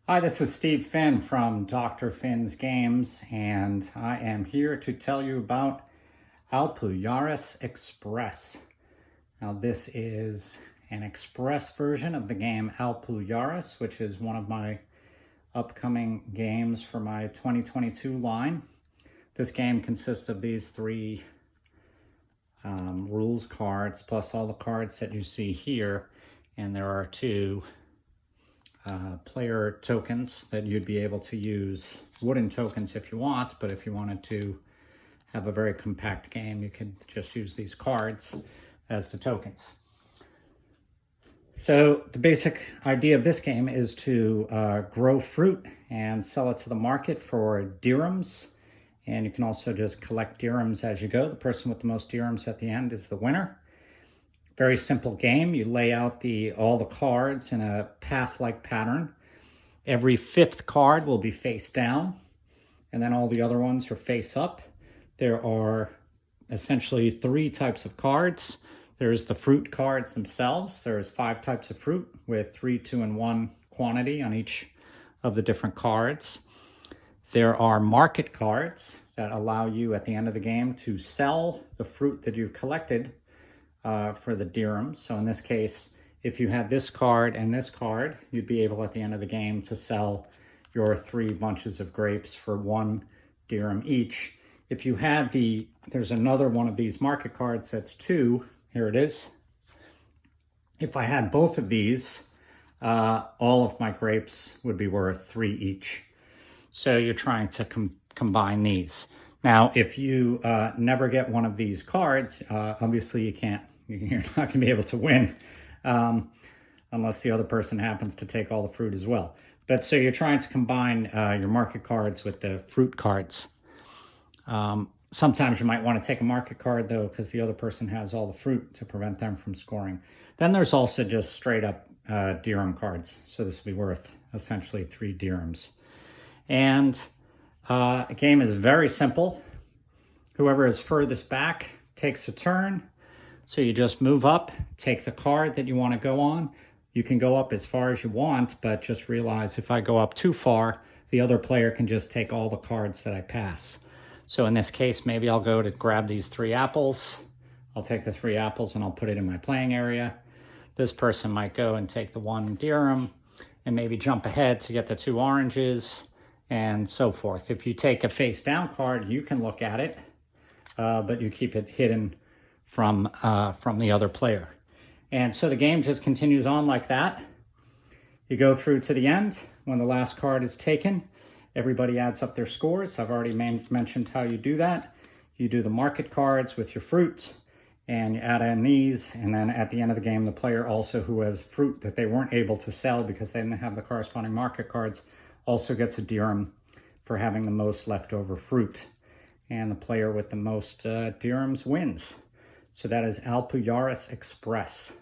Hi, this is Steve Finn from Dr. Finn's Games, and I am here to tell you about Alpujarras Express. Now, this is an express version of the game Alpujarras, which is one of my upcoming games for my 2022 line. This game consists of these three rules cards, plus all the cards that you see here, and there are two player tokens that you'd be able to use, wooden tokens if you want, but if you wanted to have a very compact game, you could just use these cards as the tokens. So the basic idea of this game is to grow fruit and sell it to the market for dirhams, and you can also just collect dirhams as you go. The person with the most dirhams at the end is the winner. Very simple game. You lay out all the cards in a path-like pattern. Every fifth card will be face down, and then all the other ones are face up. There are essentially three types of cards. There's the fruit cards themselves. There's 5 types of fruit with 3, 2, and 1 quantity on each of the different cards. There are market cards that allow you at the end of the game to sell the fruit that you've collected for the dirhams. So in this case, if you had this card and this card, you'd be able at the end of the game to sell your 3 bunches of grapes for 1 dirham each. If you had there's another one of these market cards that's 2, here it is. If I had both of these, all of my grapes would be worth 3 each. So you're trying to combine these. Now, if you never get one of these cards, obviously you're not going to be able to win unless the other person happens to take all the fruit as well. But so you're trying to combine your market cards with the fruit cards. Sometimes you might want to take a market card, though, because the other person has all the fruit to prevent them from scoring. Then there's also just straight up dirham cards. So this will be worth essentially 3 dirhams. And the game is very simple. Whoever is furthest back takes a turn. So you just move up, take the card that you want to go on. You can go up as far as you want, but just realize if I go up too far, the other player can just take all the cards that I pass. So in this case, maybe I'll go to grab these 3 apples. I'll take the 3 apples and I'll put it in my playing area. This person might go and take the 1 dirham and maybe jump ahead to get the 2 oranges and so forth. If you take a face down card, you can look at it, but you keep it hidden from the other player. And so the game just continues on like that. You go through to the end. When the last card is taken, everybody adds up their scores. I've already mentioned how you do that. You do the market cards with your fruit, and you add in these, and then at the end of the game, the player also who has fruit that they weren't able to sell because they didn't have the corresponding market cards also gets a dirham for having the most leftover fruit. And the player with the most dirhams wins. So that is Alpujarras Express.